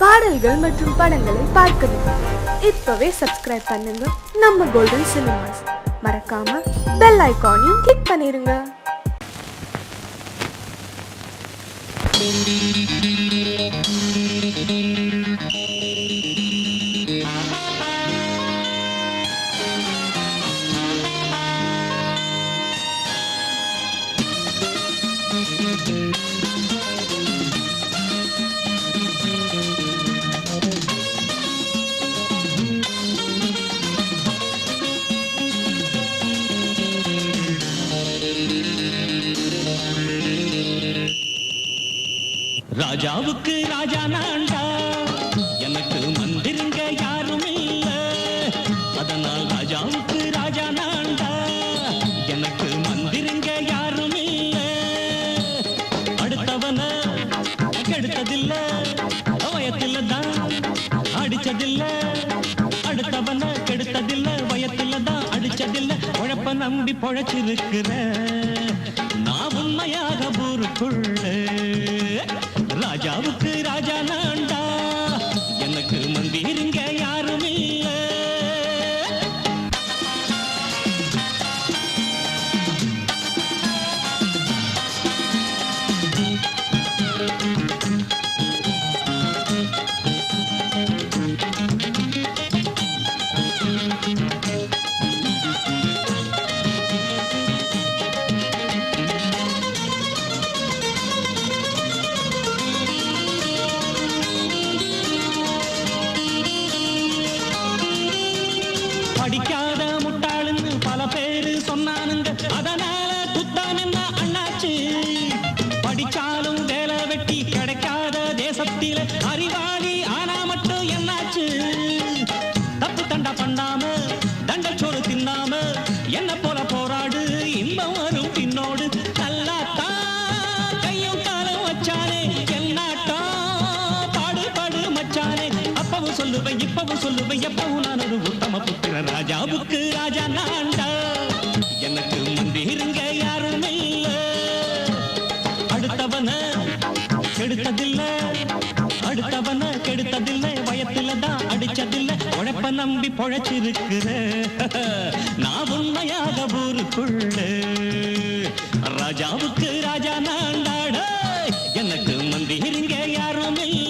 பாடல்கள் மற்றும் படங்களை பார்க்கணுமா? இப்பவே சப்ஸ்கிரைப் பண்ணுங்க நம்ம கோல்டன் சினிமாஸ். மறக்காம பெல் ஐகானையும் கிளிக் பண்ணிருங்க. ராஜாவுக்கு ராஜா நான்டா, எனக்கு மந்திருங்க யாரும் இல்ல. அதனால் ராஜாவுக்கு ராஜா நான்டா, எனக்கு மந்திருங்க யாரும் இல்ல. அடுத்தவன கெடுத்ததில்ல, வயத்தில தான் அடிச்சதில்ல. அடுத்தவன கெடுத்ததில்ல, வயத்தில தான் அடிச்சதில்ல. உழப்ப நம்பி பொழைச்சிருக்கிற நான் உண்மையாக ஊருக்குள்ள. ராஜாவுக்கு ராஜா நான்டா, எனக்கு மந்திருங்க யாரும் இல்ல. படிக்காத முட்டாளுன்னு பல பேரு சொன்னானுங்க, அதனால குத்தான் என்ன அண்ணாச்சு. படிச்சாலும் வேலை வெட்டி கிடைக்காத தேசத்தில அறிவாளி ஆனா மட்டும் என்னாச்சு. தப்பு தண்டா பண்ணாம தண்டச்சோறு தின்னாம என்ன போல போராடு, இன்பம் வரும் பின்னோடு. நல்லாத்தான் கையும் காலம் வச்சானே, என்னாட்டம் பாடு பாடு மச்சானே. அப்பவும் சொல்லுவேன் இப்பவும் சொல்லுவேன், எப்பவும் நான் ஒரு உத்தம புத்திர. ராஜாவுக்கு ராஜா நான்டா, எனக்கு மந்திருங்க யாரும் இல்ல. அடுத்தவன கெடுத்ததில்ல, அடுத்தவன கெடுத்ததில்ல. வயத்தில தான் அடிச்சதில்ல. உழைப்ப நம்பி பொழைச்சிருக்கிற நான் உண்மையாக ஊருக்குள்ள. ராஜாவுக்கு ராஜா நான்டாட, எனக்கு மந்திருங்க யாரும் இல்ல.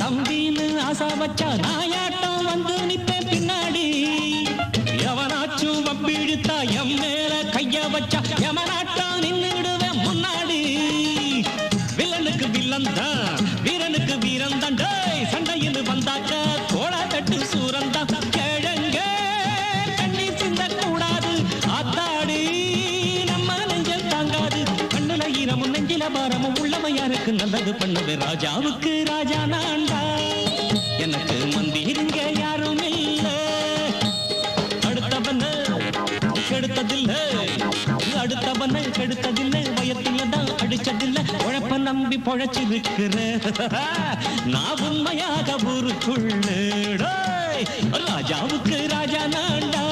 தம்பின்னு ஆசா வச்சா நாயாட்டம் வந்து நிப்பேன் பின்னாடி. எவனாச்சும் வம்பிழுத்தா எம் மேல கைய வச்சா எவனாட்டம் நின்னுடுவேன் முன்னாடி. வில்லனுக்கு வில்லன் தான், வீரனுக்கு வீரன் தான். சண்டையில் வந்தாக்க கோள தட்டு சூரன் தான். கிழங்க கண்ணி சிந்த கூடாது, ஆத்தாடி நம்ம நெஞ்சல் தாங்காது. கண்ணுல ஈரமும் நெஞ்சில பாரமும் உள்ளமையாருக்கு நல்லது பண்ணது. ராஜாவுக்கு ராஜா நான்டா, எனக்கு மந்திருங்க யாரும் இல்ல. அடுத்தவன கெடுத்ததில்ல, அடுத்தவன கெடுத்ததில்லை. வயத்தில தான் அடிச்சதில்ல. உழைப்ப நம்பி பொழைச்சிருக்கிற நான் உண்மையாக ஊருக்குள்ள. ராஜாவுக்கு ராஜா நான்டா,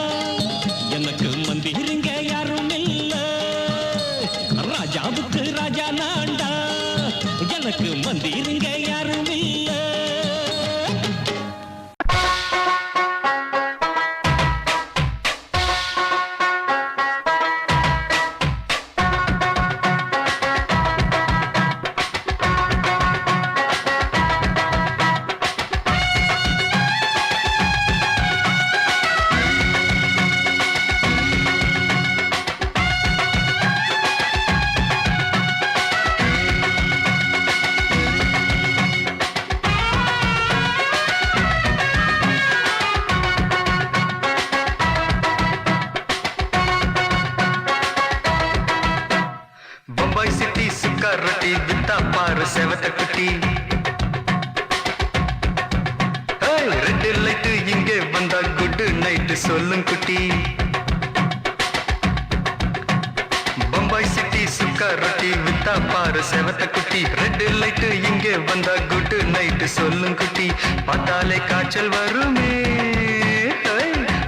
எனக்கு மந்திருங்க யாரும் இல்ல. ராஜாவுக்கு ராஜா நான்டா, எனக்கு மந்திருங்க யாரும் இல்ல. பாரு செவத்த குட்டி. ரெட் லைட்டு இங்கே வந்தா குட் நைட்டு சொல்லும் குட்டி. பம்பாய் சிட்டி சுக்கா ரொட்டி வித்தா பாரு செவத்த குட்டி. ரெட் லைட்டு இங்கே வந்தா குட் நைட்டு சொல்லும் குட்டி. பார்த்தாலே காய்ச்சல் வருமே,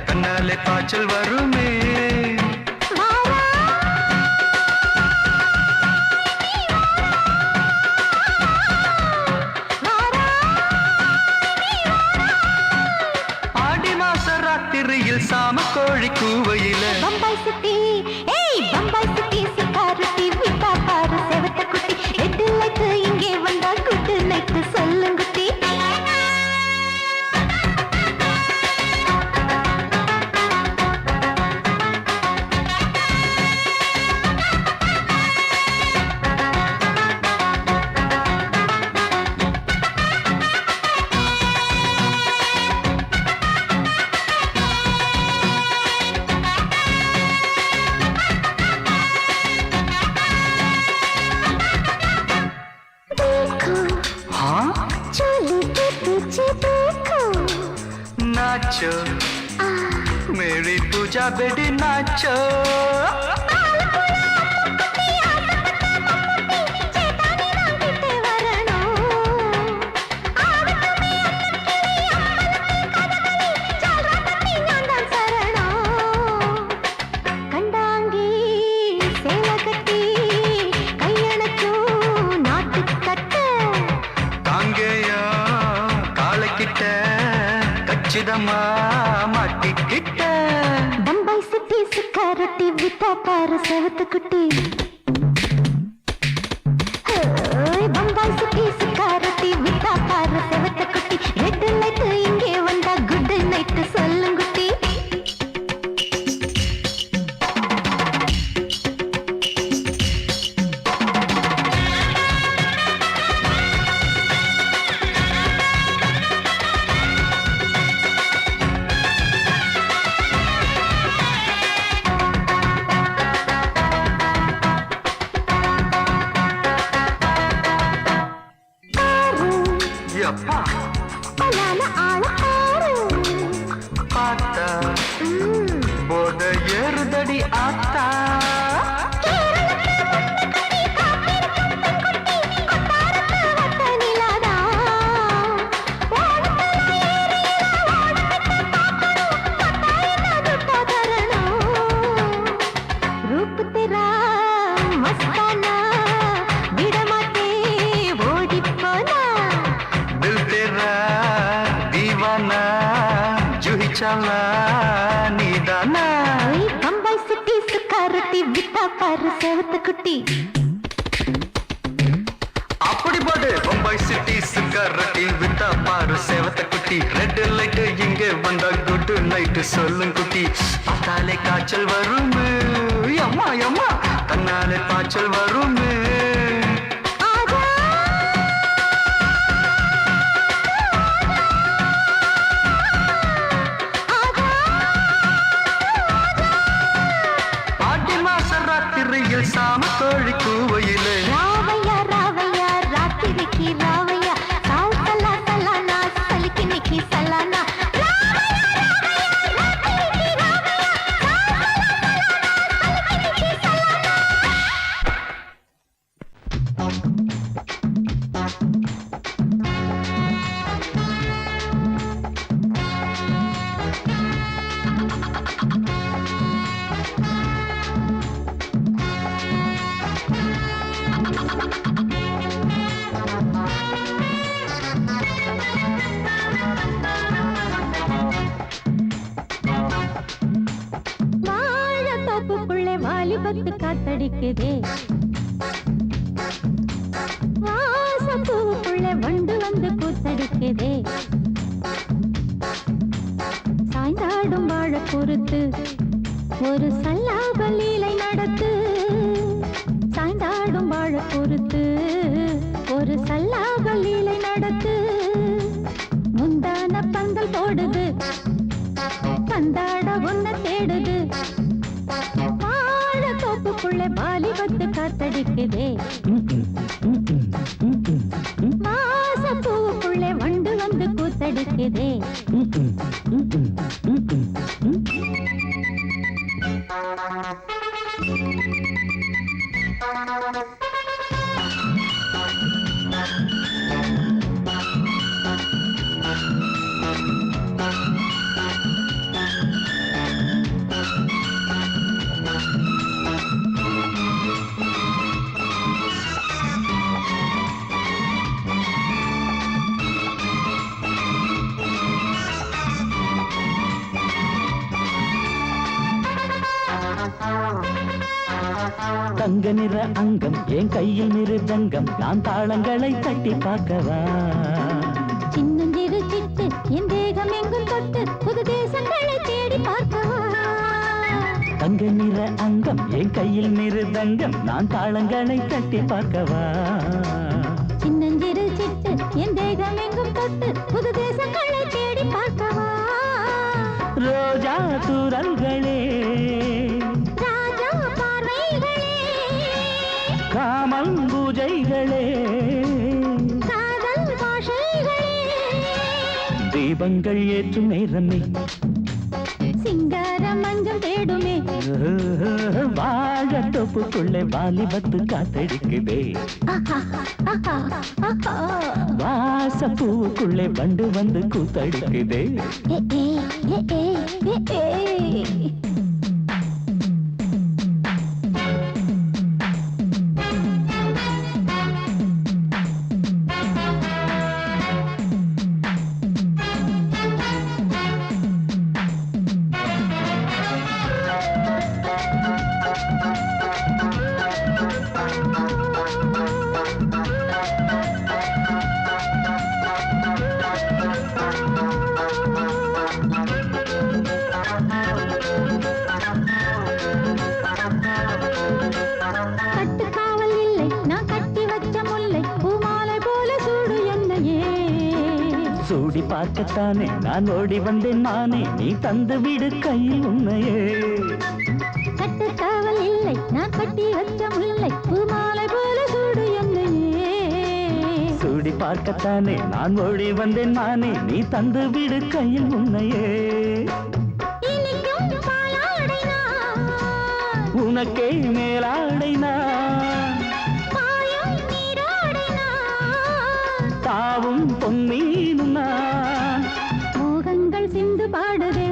கண்ணாலே பாய்ச்சல் வருமே. சாம கோழி கூவையில பம்பாய் சிட்டி, ஏய் பம்பாய் சிட்டி சிக்காரத்தி விட்டா பாரு செவத்த குட்டி. ரெட் லைட் இங்கே வந்தா குட் நைட் சொல்லுங்க குட்டி. नाचो मेरी पूजा बेटी नाचो. மாட்டிக்கிட்ட பம்பாய் சிட்டி சிக்காரட்டி விட்டா பாரு செவத்த குட்டி. பம்பாய் சிட்டி சிக்காரட்டி விட்டா பாரு செவத்த குட்டி. ரெட் லைட் இங்கே வந்தா குட் நைட் சொல்லுங்க குட்டி. பார்த்தா போத ஏறுதடி ஆத்தா. பம்பாய் சிட்டி சுக்காரத்தி விட்டா பாரு செவத்த குட்டி. அப்படி போடு பம்பாய் சிட்டி சுக்காரத்தி விட்டா பாரு செவத்த குட்டி. ரெட் லைட் இங்கே வந்தா குட் நைட் சொல்லும் குட்டி. பார்த்தாலே காய்ச்சல் வருமே, அம்மா அம்மா கண்ணாலே பாய்ச்சல் வருமே. சாம கோழி கூவையில ராவையா ராவையா ராத்திரிக்கு ராவையா சால் சலா சலானா சலிக்கு நிக்கி சலானா. வாலிபத்து காத்தடிக்குதே, வாசம் பூவுக்குள்ள வண்டு வந்து கூத்தடிக்குதே. சாய்ந்தாடும் வாழ பொறுத்து ஒரு சல்லாப லீலை நடத்து. சாய்ந்தாடும் வாழ பொறுத்து ஒரு சல்லாப லீலை நடத்து. முந்தான பந்தல் போடுது, பந்தாட ஒன்ன தேடுது. வாழ தோப்புக்குள்ள வாலிபத்து காத்தடிக்குதே. தங்க நிற அங்கம் என் கையில் மிருதங்கம் நான் தாளங்களை தட்டி பார்க்கவா சின்னஞ்சிறு சிட்டு என் தேகம் எங்கும் தொட்டு புது தேசங்களை தேடி பார்க்கவா தங்க நிற அங்கம் என் கையில் மிருதங்கம் நான் தாளங்களை தட்டி பார்க்கவா சின்னஞ்சிறு சிட்டு என் தேகம் எங்கும் தொட்டு புது தேசங்களை தேடி பார்க்கவா ரோஜா தூரல்களே ராஜா பார்வைகளே காமல் பூஜைகளே காதல் பாஷைகளே தீபங்கள் ஏற்றும் நேரமே சிங்கார மஞ்சள் தேடுமே வாழ தொப்புக்குள்ளே வாலிபத்து காத்தடிக்குதே வாச பூவுக்குள்ளே வண்டு வந்து கூத்தடிக்குதே கட்டுக்காவல் இல்லை நான் கட்டி வச்ச முல்லை பூமாலை போல சூடு என்னையே சூடி பார்க்கத்தானே நான் ஓடி வந்தேன் நானே நீ தந்து விடு கையில் உன்னையே கட்டுக்காவல் இல்லை நான் கட்டி வச்ச முல்லை பூமாலை போல சூடு என்னையே சூடி பார்க்கத்தானே நான் ஓடி வந்தேன் நானே நீ தந்து விடு கையில் உன்னையே இனிக்கும் பாலாடை நான் உனக்கே மேலாடை நான் பாயும் நீரோடை நான் தாவும் பொன்னீனும் நான் மோகங்கள் சிந்து பாடுதே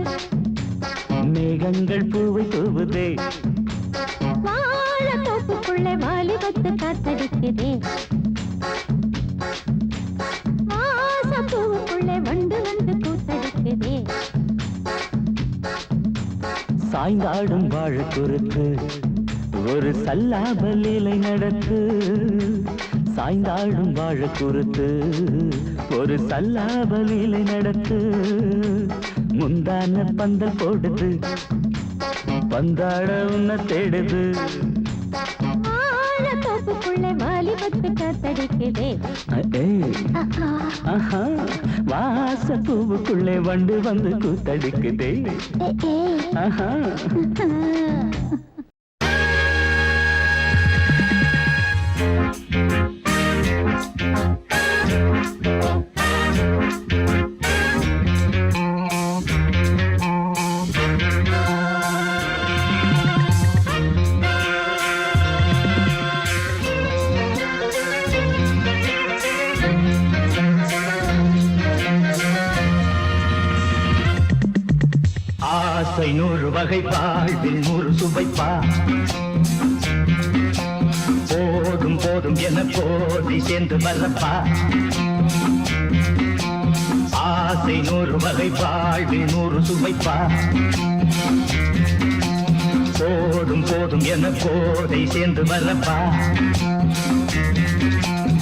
மேகங்கள் பூவை தூவுதே வாழ தோப்புக்குள்ளே வாலிபத்து காத்தடிக்குதே வாச பூவுக்குள்ளே வண்டு வந்து கூத்தடிக்குதே சாய்ந்தாடும் வாழ குறுக்கு ஒரு சல்லாப லீலை நடக்கு சாய்ந்தாடும் வாழ குறுக்கு ஒரு சல்லாப லீலை நடக்கு முந்தான பந்தல் போடுது பந்தாட உன்னை தேடுது வாழ தோப்புக்குள்ளே வாலிபத்து காத்தடிக்குதே ஏய், ஆஹா, வாச பூவுக்குள்ளே வண்டு வந்து கூத்தடிக்குதே ஆஹா. ஆசை 100 வகை வாழ்வில் 100 சுவைப்பா போதும் போதும் என போதை சேர்ந்து வரப்பா ஆசை 100 வகை வாழ்வில் 100 சுவைப்பா போதும் போதும் என போதை சேர்ந்து வரப்பா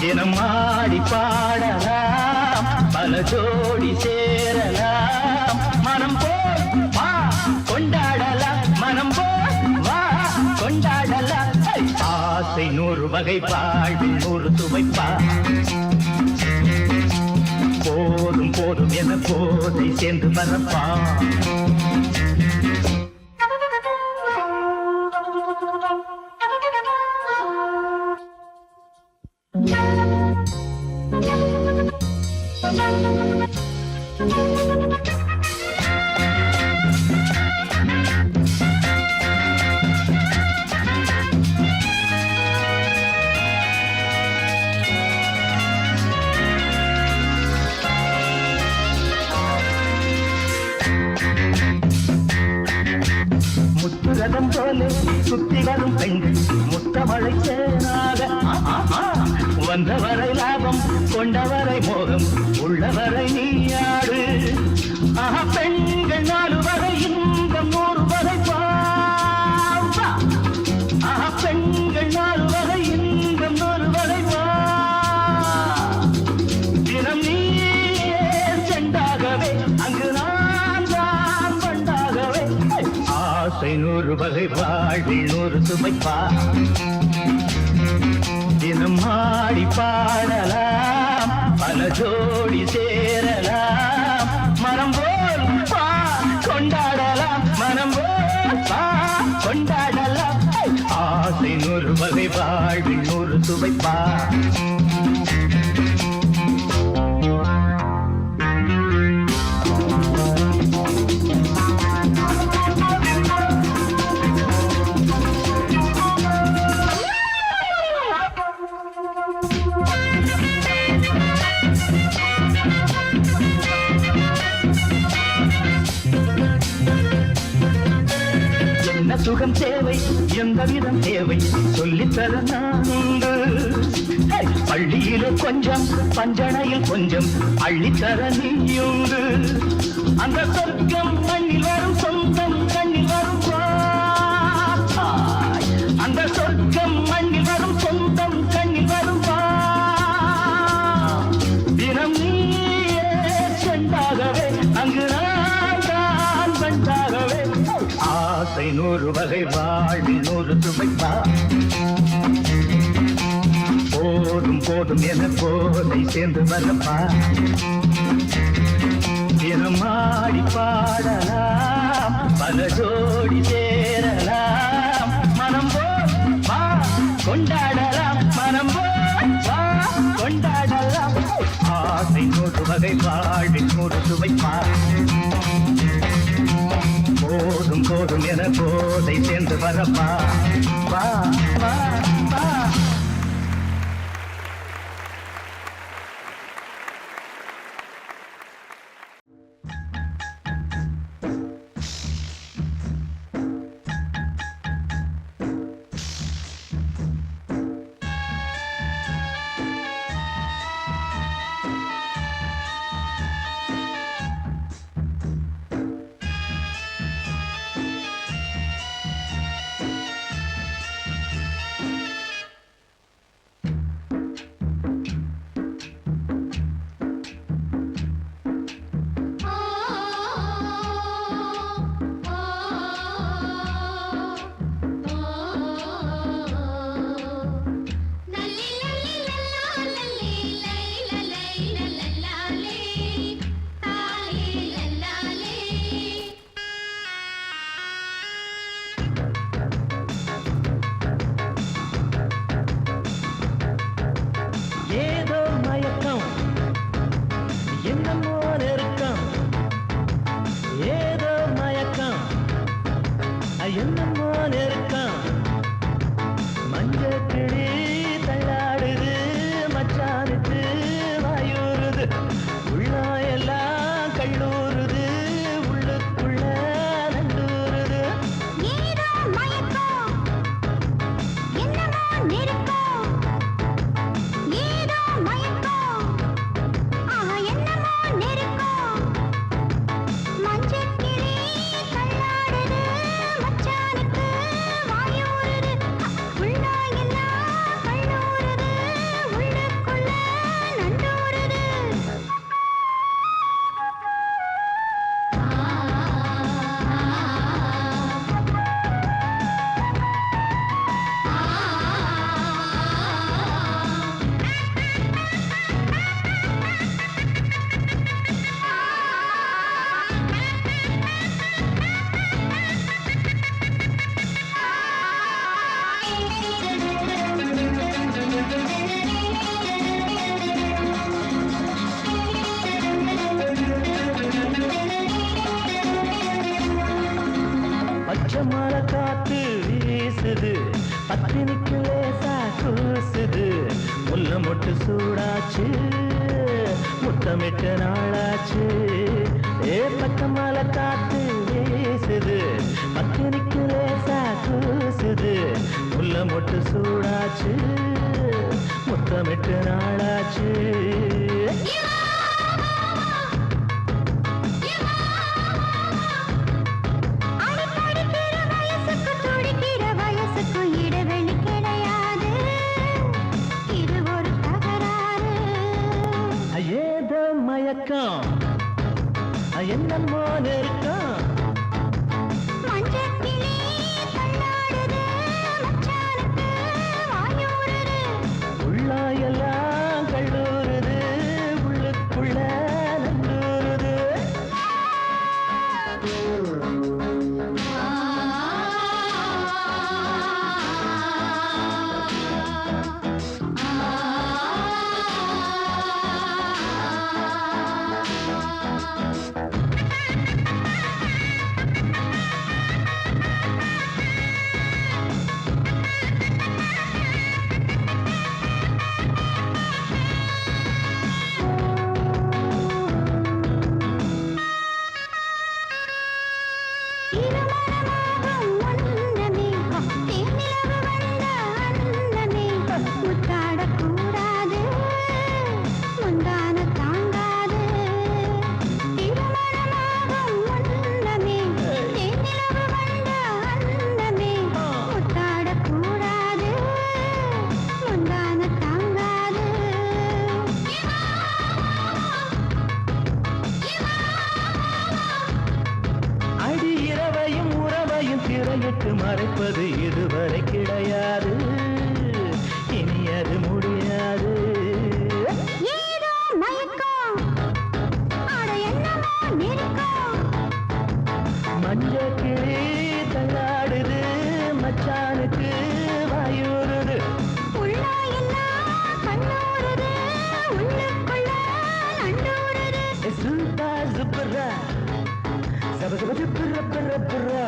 தினம் ஆடி பாடலாம் பல ஜோடி சேரலாம் மனம் போல் வா கொண்டாடலாம் மனம் போல் வா கொண்டாடலாம் ஆசை 100 வகை வாழ்வில் 100 சுவைப்பா போதும் போதும் என போதை சேர்ந்து வரப்பா மரதம் போல சுத்தி வரும் பெண்கள் முத்தமழை சேனாக வந்தவரை லாபம் கொண்டவரை மோகம் உள்ளவரை நீயாடு பெண்கள் 4 வரை இன்பம் 100 வரை பெண்கள் 4 வரை இன்பம் 100 வரை தினம் நீயே செண்டாகவே அங்கு நான் தான் பண்டாகவே ஆசை 100 வகை வாழ்வில் 100 சுமைப்பா தினம் ஆடி பாடலாம் பல ஜோடி சேரலாம் மனம் போல் பா கொண்டாடலாம் மனம் போல் பா கொண்டாடலாம் ஆசை 100 வகை வாழ்வில் 100 சுவைப்பா சுகம் தேவை எந்த விதம் தேவை சொல்லித்தர நான் உண்டு பள்ளியிலே கொஞ்சம் பஞ்சனையில் கொஞ்சம் அள்ளித்தர நீயுண்டு அந்த சொர்க்கம் மண்ணில் வரும் சொந்தம் கண்ணில் வரும் அந்த சொர்க்கம் மண்ணில் வரும் சொந்தம் கண்ணில் வரும் தினம் நீயே சென்றாகவே அங்கு நான் தான் வந்தாகவே ஆசை 100 வகை வாழ்வில் 100 சுவைப்பா போதும் போதும் என போதை சேர்ந்து வரப்பா தினம் ஆடி பாடலாம் பல ஜோடி சேரலாம் மனம் போல் வா கொண்டாடலாம் மனம் போல் வா கொண்டாடலாம் ஆசை 100 வகை வாழ்வில் 100 சுவைப்பா போதும் போதும் என போதை சேர்ந்து வரப்பா வா வா வா மொட்டு சூடாச்சு முத்தமிட்டு நாளாச்சு பக்கமால காத்து வீசுது பத்தினிக்கு லேசா மொட்டு சூடாச்சு முத்தமிட்டு நாளாச்சு ஏதோ மயக்கம் என்னமோ நெருக்கம் உள்ளாயெல்லாம் கல்லூருது உள்ளுக்குள்ள நல்லூருது திரையிட்டு மறைப்பது இதுவரை கிடையாது இனி அது முடியாது மஞ்ச கிளி தள்ளாடுது மச்சானுக்கு வாயூருது சுல்பா சுப்பரா சப சப சுப்பர பர பரா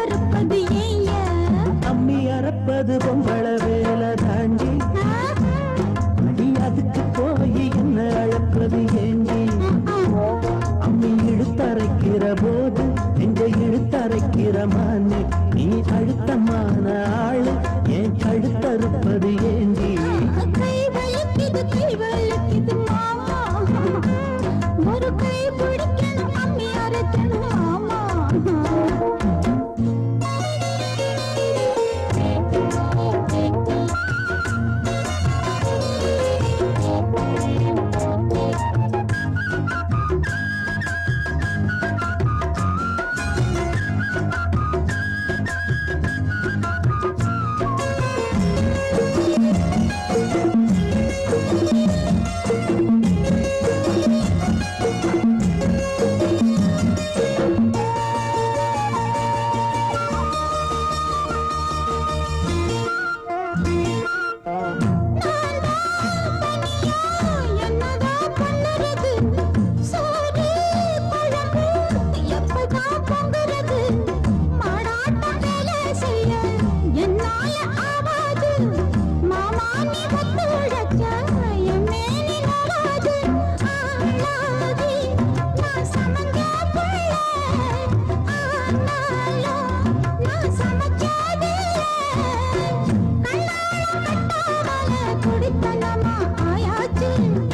கழுத்தறுப்பது ஏயா அம்மி அறப்பது பொம்பள வேலை தாண்டி நீ அதுக்கு போய் என்ன அழப்பது ஏண்டி அம்மி இழுத்தரைக்கிற போது நெஞ்ச இழுத்தரைக்கிற மானே நீ அழுத்தமான ஆளு என் கழுத்தறுப்பது ஏண்டி கை வலிக்குது மாமா ஒரு கை பிடிக்கணும் அம்மி அரைக்கணும் மாமா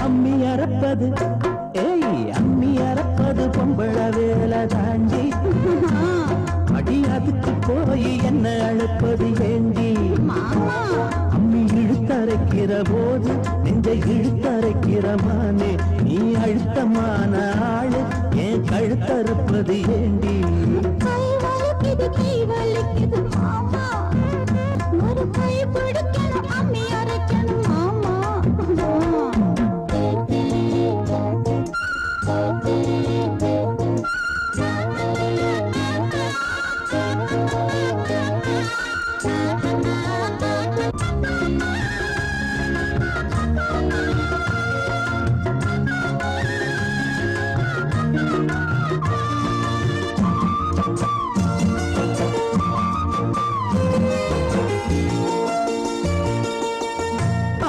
அம்மி அறப்பது அம்மி அறப்பது பொம்பள வேலை தாண்டி அடி அதுக்கு போய் என்ன அழைப்பது ஏண்டி அம்மி இழுத்தரைக்கிற போது நெஞ்சை இழுத்தரைக்கிற மானே நீ அழுத்தமான ஆளு என் கழுத்தறுப்பது ஏண்டி கை வலிக்குது மாமா ஒரு கை பிடிக்கணும் அம்மி அரைக்கணும் மாமா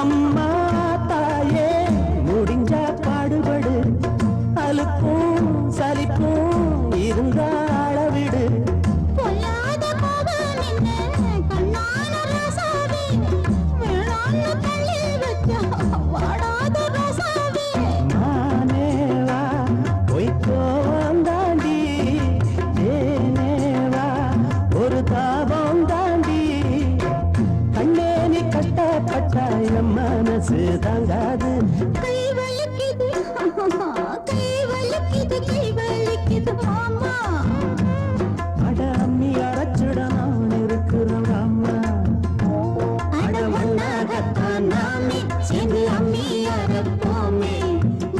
அம்மா தாயே முடிஞ்சா பாடுபடு அலுப்பும் சலிப்பும் இருந்தா அளவிடு பொல்லாத கோபம் என்ன கண்ணான ரசாவே வேளாண்மை தள்ளி வச்சா வாடாத ரசாவே மானேவா பொய்க்கோவம் தாண்டி ஏனேவா ஒரு தாபம் தாண்டி கண்ணே நீ கஷ்டப்பட்ட என் மனசு தாங்காது கை வலிக்குது மாமா அட அம்மி அரைச்சுட நான் இருக்கிறேன் அம்மா அட ஒன்னாகத்தான் நாமே சேர்ந்து அம்மி அரைப்போமே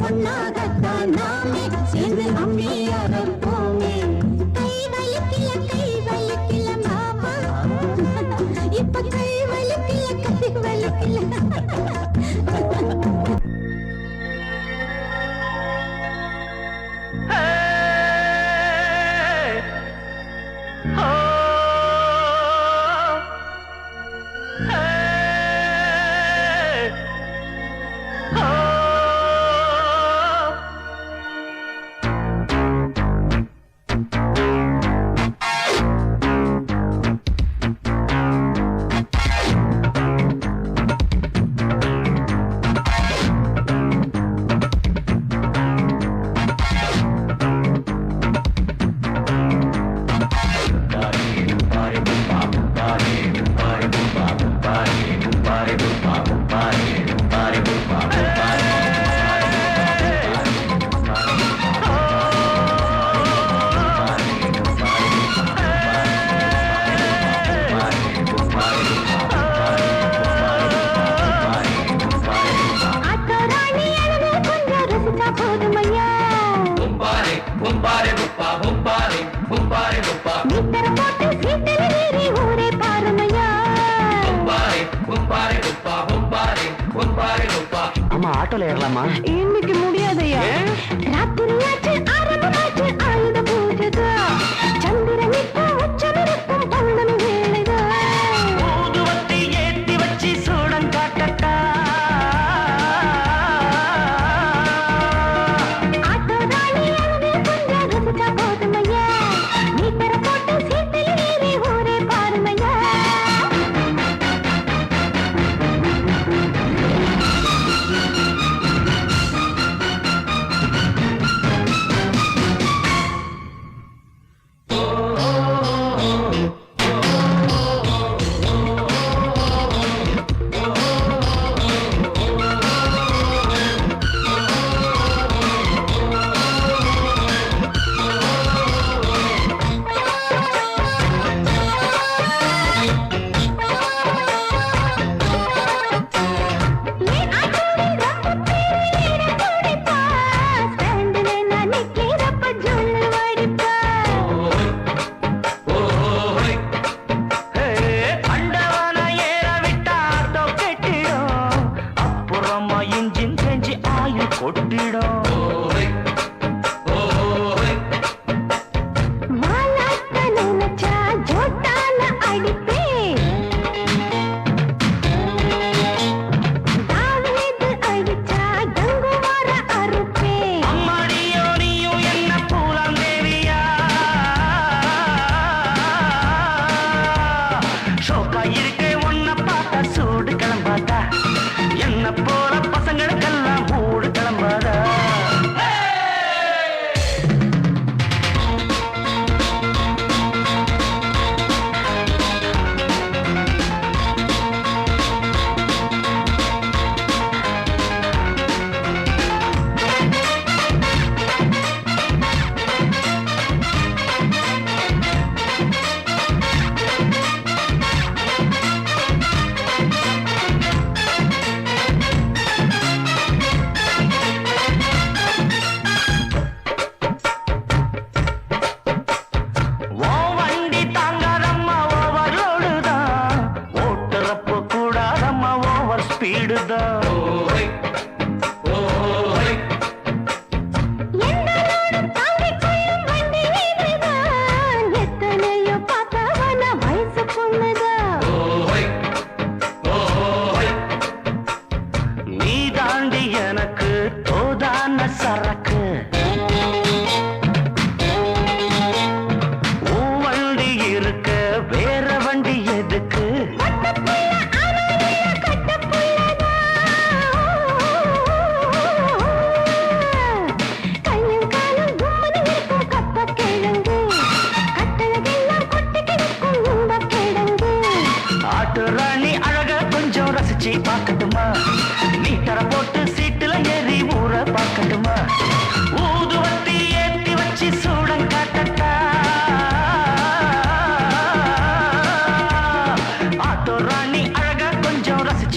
ஒன்னாகத்தான் நாமே சேர்ந்து அம்மி அரைப்போமே கை வலிக்கல மாமா இப்ப கை வலிக்கல ஆமா ஆட்டோல ஏறலாமா? இன்னைக்கு முடியாதையா, ராத்திரியாச்சு ஆரம்பமாச்சு ஆயுத பூஜை. சந்திரன் இப்ப உச்சமிருக்க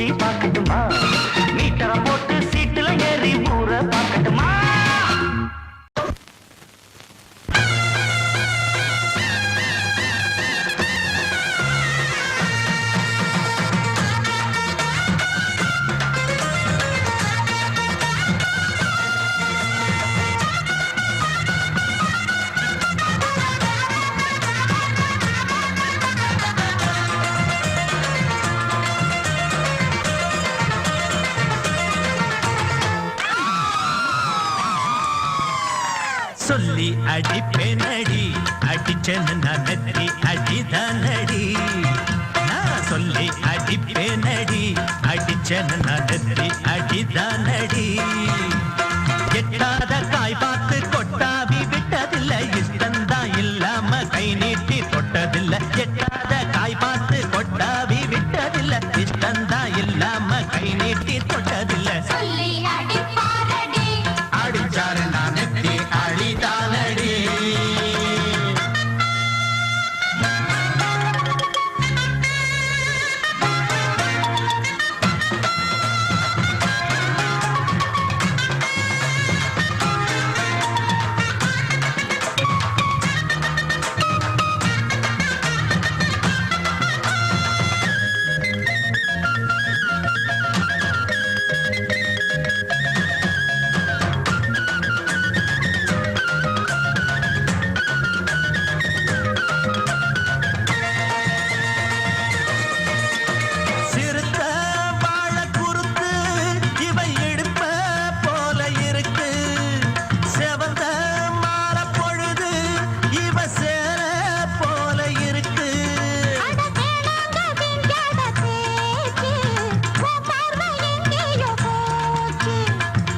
குச்சி பார்க்கட்டுமா மீட்டரை போட்டு சீட்டுல ஏறி ஊற பார்க்கட்டுமா சொல்லி அடிப்பேனடி அடிச்சேன்னு நான் நெத்தி அடிதானடி நான் சொல்லி அடிப்பேனடி அடிச்சேன்னு நான் நெத்தி அடிதானடி எட்டாத காய் பார்த்து கொட்டாவி விட்டதில்லை இஷ்டந்தான் இல்லாம கை நீட்டி தொட்டதில்லை எட்டாத காய் பார்த்து கொட்டாவி விட்டதில்லை இஷ்டந்தான் இல்லாம கை நீட்டி தொட்டதில்லை சொல்லி அடிப்பாரடி அடிச்சாரு நான் நெத்தி அடிதானடி சிறுத்த வாழ குறுத்து இவை எடுப்ப போல இருக்கு செவந்த மாற பொழுது இவ சேர போல இருக்கு அட வேணாங்க திங்காத பேச்சு உன் பார்வை எங்கேயோ போச்சு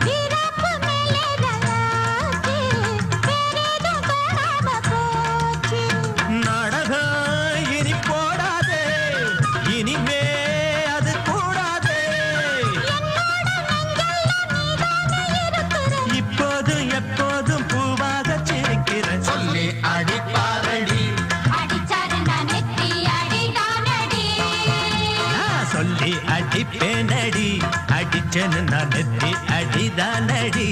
வீரப்பு மேலே ரலாச்சு வேறேதும் தோணாம போச்சு நாடகம் இனி போடாதே இனிமே அது கூடாதே இப்போதும் எப்போதும் பூவாக சிரிக்கிற சொல்லி அடிப்பாரடி அடிச்சாரு நான் நெத்தி அடிதானடி நான் சொல்லி அடிப்பேனடி அடிச்சேன்னு நான் நெத்தி அடிதானடி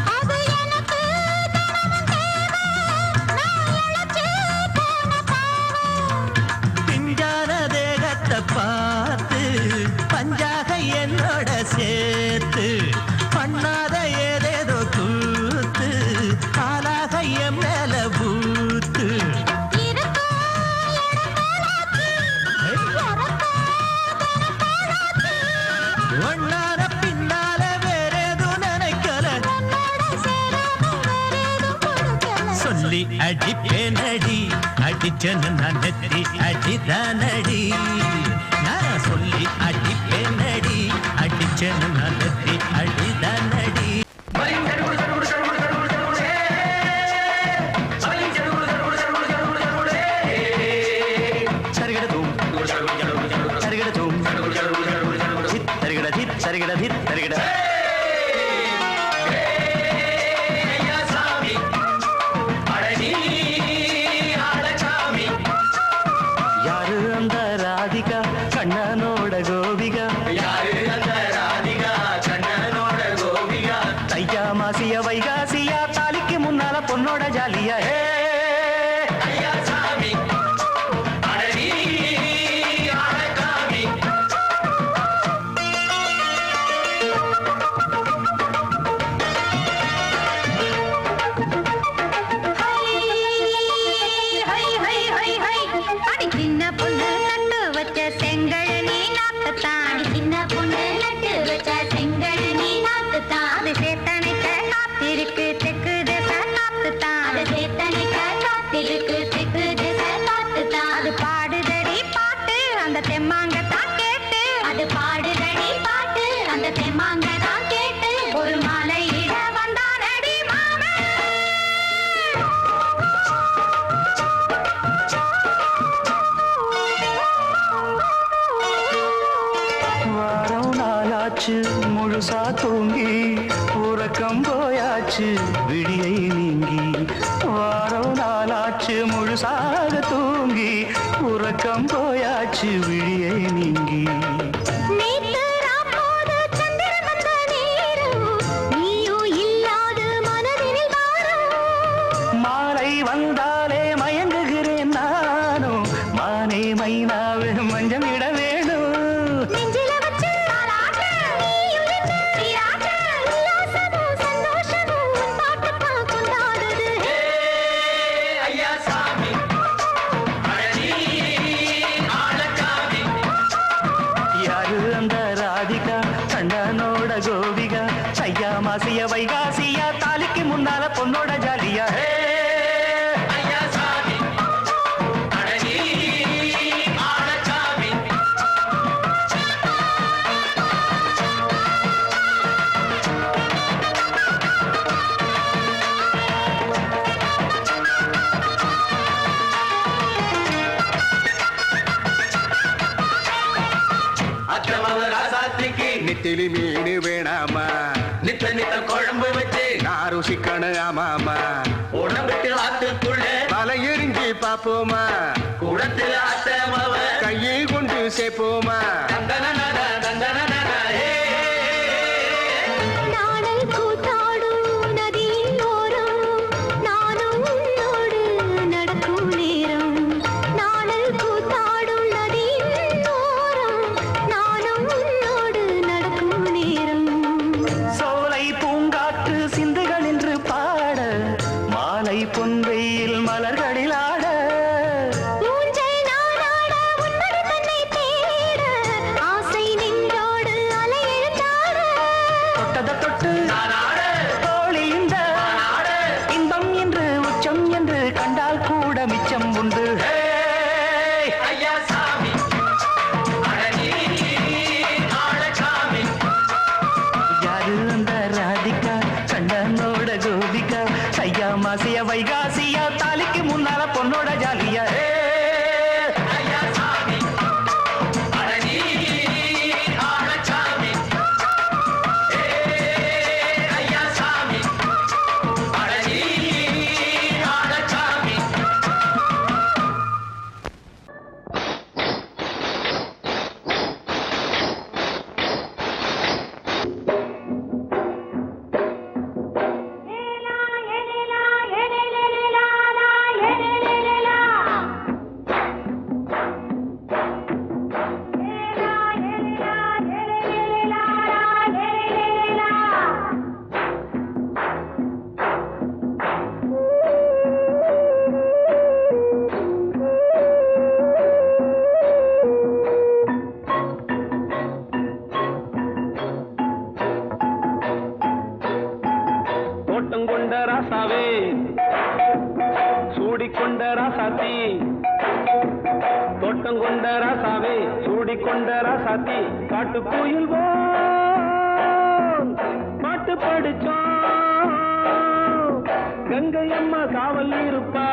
அது எனக்கு தினமும் தேவை நான் இழைச்சு போன பாவம் பிஞ்சான தேகத்தை பார்த்து பஞ்சாக என்னோட சேர்த்து பண்ணாத ஏதேதோ கூத்து ஆளாக என் மேல பூத்து ஒன்னார பின்னால வேறேதும் நினைக்கல சொல்லி அடிப்பேனடி அடிச்சேன்னு நான் நெத்தி அடிதானடி நான் சொல்லி அடிப்பேனடி அடிச்சேன்னு நான் நெத்தி அடிதானடி சரிகடதும் சரிகடதும் சரிகட சரிகட சரிகட யாரு அந்த ராதிகா கண்ணனோட கோபிகா தையா மாசிய வைகாசியா தாலிக்கு முன்னால பொண்ணோட ஜாலியா அடி சின்ன பொண்ணு நட்டு வச்ச செங்கழனி நாட்டத்தான் சின்ன பொண்ணு நட்டு வச்ச தெம்மாங்க தான் கேட்டு அது பாடுதடி பாட்டு அந்த தெம்மாங்க தான் கேட்டு ஒரு மாலை இட வந்தானடி மாமன் வாரம் நாளாச்சு முழுசா தூங்கி உறக்கம் போயாச்சு விடியை நீங்கி வாரம் நாளாச்சு முழுசாக தூங்கி உறக்கம் போயாச்சு விடியை நீங்கி நேத்து ராப்போது சந்திரன் வந்த நேரம் நீயும் இல்லாது மனதினில் வாரம் மாலை வந்தாலே மயங்குகிறேன் நானும் மானே மைனாவே மஞ்சம் இட வேணும் நெஞ்சில வச்சு தாலாட்டு நீயும் என்ன நீராட்டு உல்லாசமும் சந்தோஷமும் உன் பாட்டு கொண்டாடுது ஐயா சாமி அழகி ஆளச்சாமி யாரு அந்த ராதிகா கண்டனோட கோபிகா ஐயா மாசிய வைகாசியா தாலிக்கு முன்னால பொண்ணோட ஜாலியா ஐயா சாமி அழகி ஆளச்சாமி அச்சமவ ராசாத்திக்கு நெத்திலி மீன் வேணாமா நித்த நித்த குழம்பு வச்சு நான் ருசிக்கணும் ஆமாமா உடம்புக்கு ஆத்துக்குள்ள தலை எரிஞ்சு பாப்போமா கூடத்துல அத்தமவ கையை கொண்டு சேர்ப்போமா தந்தனனன தந்தனனன நாடல் கூத்தாடும் நதியின் ஓரம் நானும் உன்னோடு நடக்கும் நேரம் நாடல் கூத்தாடும் நதியின் ஓரம் நானும் உன்னோடு நடக்கும் நேரம் சோலை பூங்காற்று சிந்துகள் என்று பாட மாலை பொன்வெயில் மலர்களில் ஆட ஊஞ்சல் நானாட உன்மடி தன்னை தேட ஆசை நின்றோடு அலை எழுந்தாட தொட்டத தொட்டு நானாட தோழி இந்த நானாட இன்பம் என்று உச்சம் என்று கண்டால் கூட மிச்சம் உண்டு ஐயா சாமி அழகி ஆளச்சாமி யாரு அந்த ராதிகா கண்டனோட கோபிகா ஐயா மாசிய வைகாசியா தாலிக்கு முன்னால பொண்ணோட ஜாலியா ஐயா சாமி அழகி ஆளச்சாமி ஐயா சாமி அழகி ஆளச்சாமி தோட்டம் கொண்ட ராசாவே சூடிக்கொண்ட ராசாத்தி தோட்டம் கொண்ட ராசாவே சூடிக்கொண்ட ராசாத்தி காட்டு கோயில் பாட்டு படிச்சோம் கங்கை அம்மா காவல் இருப்பா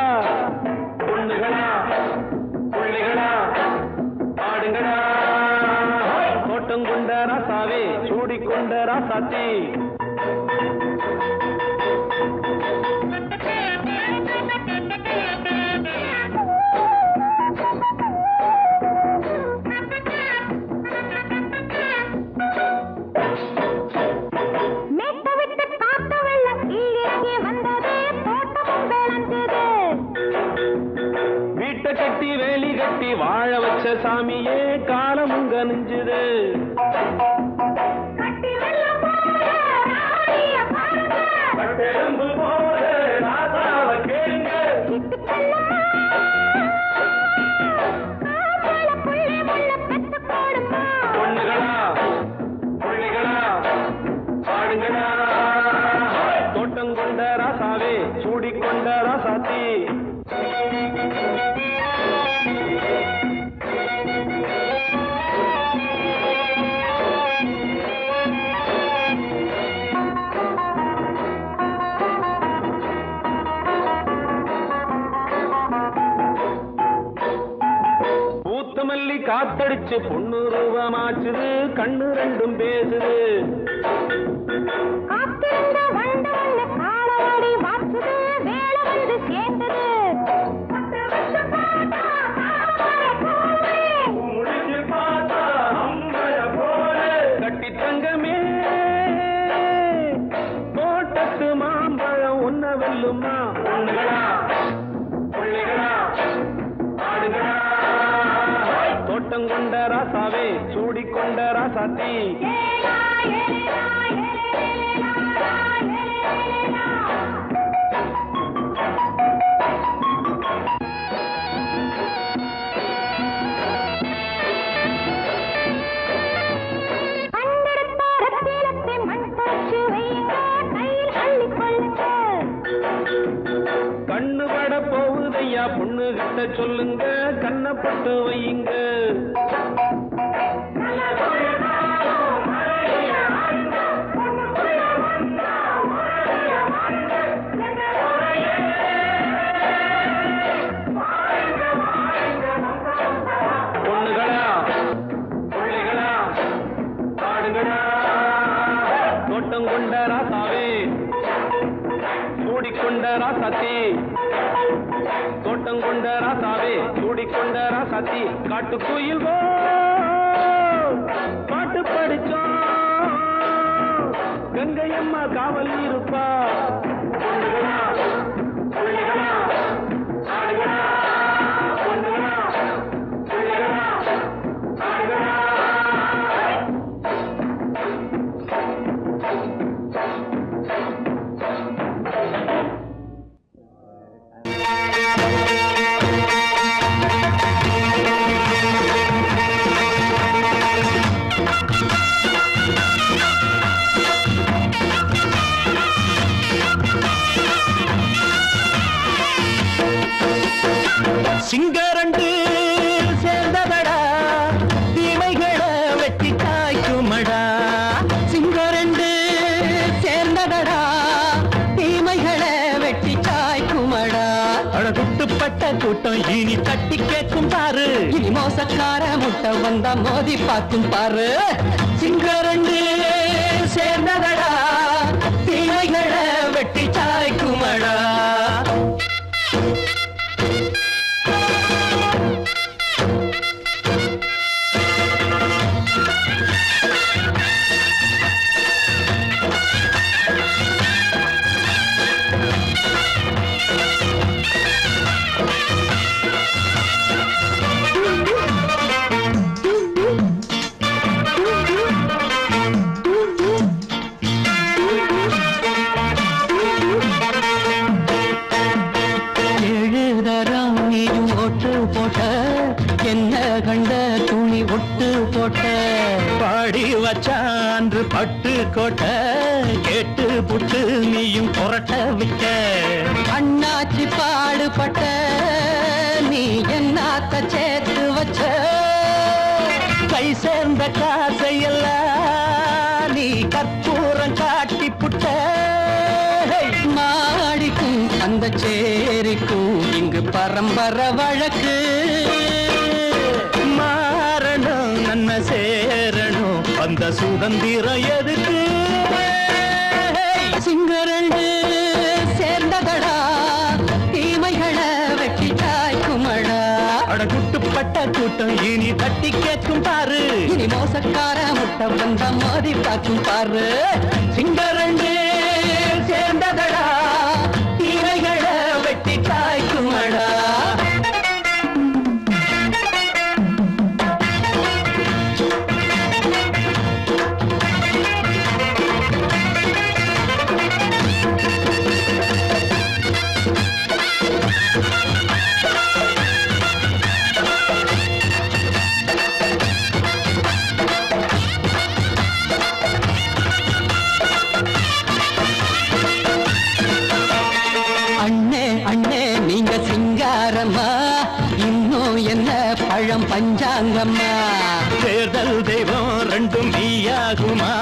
பொண்ணுகளா பிள்ளைகளா ஆடுங்களா தோட்டம் கொண்ட ராசாவே சூடிக்கொண்ட ராசாத்தி மேட்ட விட்டு காத்த வெள்ளம் இறங்கி வந்தது தோட்டமும் விளைஞ்சது வீட்டை கட்டி வேலி கட்டி வாழ வச்ச சாமியே காலமும் கனிஞ்சுது கட்டி வெள்ளம் போல ராணிய பாருங்க கட்டெரும்பு போல ராசாவ கேளுங்க சிட்டு செல்லம்மா காப்பாள புள்ளி முள்ள பெத்து போடுமா பொண்ணுகளா பிள்ளைகளா பாடுங்களா தோட்டம் கொண்ட ராசாவே சூடிக்கொண்ட ராசாத்தி வச்சு பொண்ணு ரூபமாச்சுது, கண்ணு ரெண்டும் பேசுது. காத்திருந்த வண்டு ஒண்ணு காலவாடி வாச்சுது, வேலை வந்து சேர்ந்தது. கட்டி தங்கமே தோட்டத்து மாம்பழம் உன்ன வெல்லுமா? பொண்ணுகளா பிள்ளைகளா ஆடுகளா? தோட்டம் கொண்ட ராசாவே சூடிக்கொண்ட ராசாத்தி, கண்ணு பட போகுதையா பொண்ணு கிட்ட சொல்லுங்க, கண்ணப்பட்டு வையுங்க. பொண்ணுகளா பிள்ளைகளா ஆடுகளா? தோட்டம் கொண்ட ராசாவே சூடிக்கொண்ட ராசாத்தி, தோட்டம் கொண்ட ராசாவே சூடிக்கொண்ட ராசாத்தி. காட்டுக்குயில் பாட்டு படிச்சோம், கங்கையம்மா காவல் இருப்பா. பொண்ணுகளா பிள்ளைகளா ஆடுகளா? பொண்ணுகளா பிள்ளைகளா ஆடுகளா? சிங்கரண்டு சேர்ந்ததடா, தீமைகளை வெட்டி காய்க்குமடா. சிங்கரண்டு சேர்ந்ததடா, தீமைகளை வெட்டி காய்க்குமடா. அழகுட்டுப்பட்ட கூட்டம் இனி தட்டி கேட்கும் பாரு, இனி மோசக்கார முட்டை வந்தா மோதி பார்க்கும் பாரு. சிங்கரண்டு சேர்ந்ததடா, தீமைகளை வெட்டி காய்க்குமடா. என்ன கண்ட துணி ஒட்டு போட்ட, பாடி வச்சான்று பட்டு கோட்ட, கேட்டு புட்டு நீயும் புரட்ட விட்ட. அண்ணாச்சி பாடுபட்ட நீ என்னாத்த சேர்த்து வச்ச, கை சேர்ந்த காசையெல்லாம் நீ கற்பூரம் காட்டி புட்ட. மாடிக்கும் அந்த சேரிக்கும் இங்கு பரம்பரை வழக்கு, மாறணும் நன்மை சேரணும் அந்த சுதந்திரம் எதுக்கு? சிங்கரண்டு சேர்ந்ததடா, தீமைகளை வெட்டி காய்க்குமடா. அடகுட்டுப்பட்ட கூட்டம் இனி தட்டி கேட்கும் பாரு, இனி மோசக்கார முட்டை வந்த மோதி பார்க்கும் பாரு. சிங்கரண்டு சேர்ந்ததடா, தீமைகளை வெட்டி காய்க்குமடா. பழம் பஞ்சாங்கம்மா, தேர்தல் தெய்வம் ரெண்டும் மெய்யாகுமா,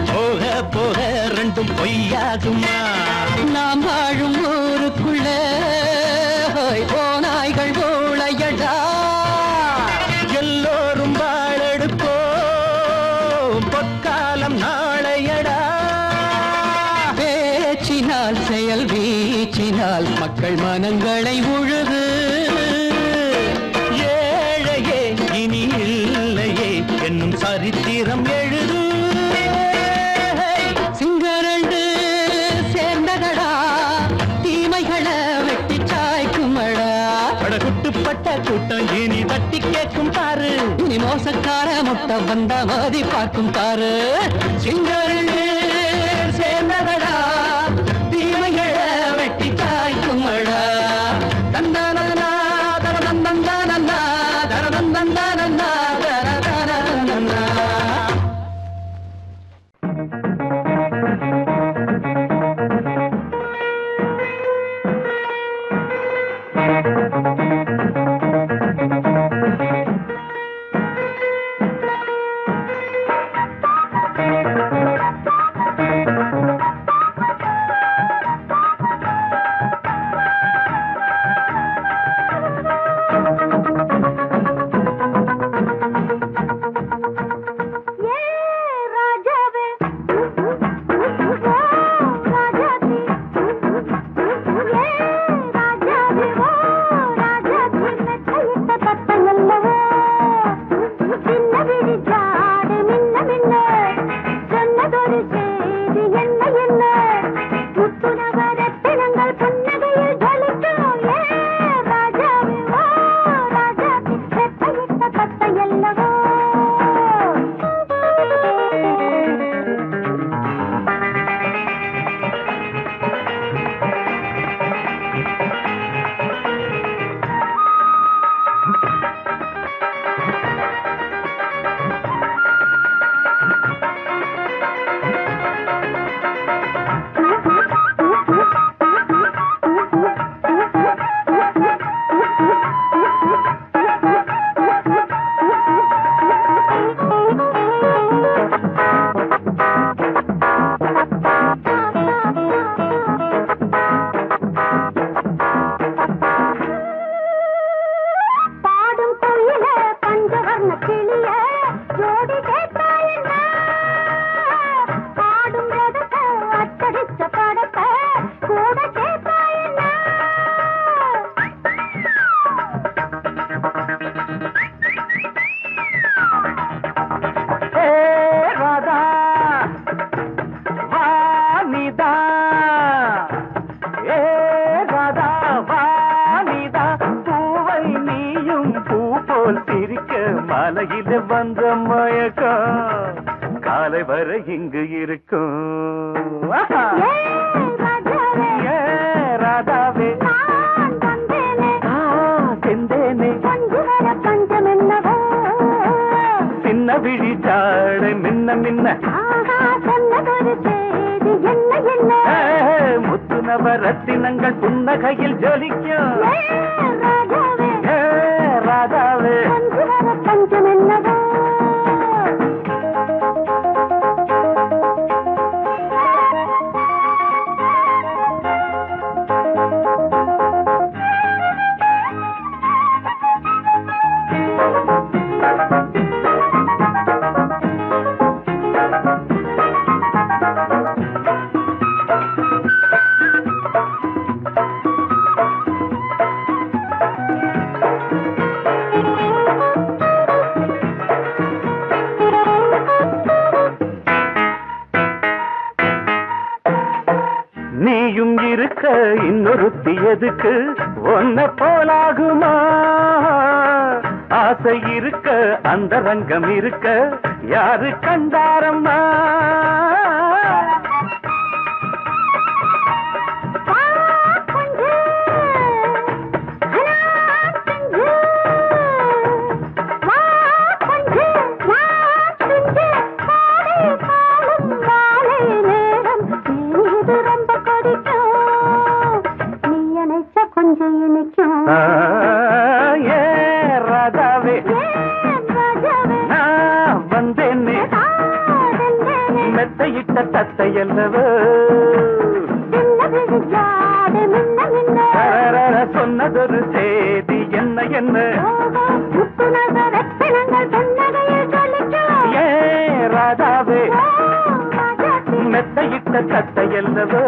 போக போக ரெண்டும் பொய்யாகுமா. நாம் வாழும் ஊருக்குள்ள ஓநாய்கள் ஊழையடா, எல்லோரும் எங்கள் மனங்களை உழுது ஏழையே இனி இல்லையே என்னும் சரித்திரம் எழுது சிங்கரண்டு சேர்ந்ததடா தீமைகளை வெட்டி சாய்க்குமடா குட்டுப்பட்ட கூட்டம் இனி தட்டி கேட்கும் பாரு இனி மோசக்கார முட்டை வந்த மதி பார்க்கும் பாரு சிங்கரண்டு சேர்ந்ததடா தீமைகளை வெட்டி சாய்க்குமடா தந்தானா தரதந்தந்தானா தரதந்தந்தானா தரதந்தந்தானா காலை வர இங்கு இருக்கும் ராதாவே செந்தேனே சின்ன விழி சாட மின்ன மின்ன முத்து நவரத்தினங்கள் புன்னகையில் ஜொலிக்கும் ராதாவே பஞ்சம் என்னவோ நீயும் இருக்க இன்னொருத்தி எதுக்கு ஒன்ன போலாகுமா ஆசை இருக்க அந்த ரங்கம் இருக்க யாரு கண்டாரம்மா மெத்தையிட்ட தத்தையல்லவோ சொன்னதொரு செய்தி என்ன என்ன ஏ ராதாவே மெத்தையிட்ட தத்தையல்லவோ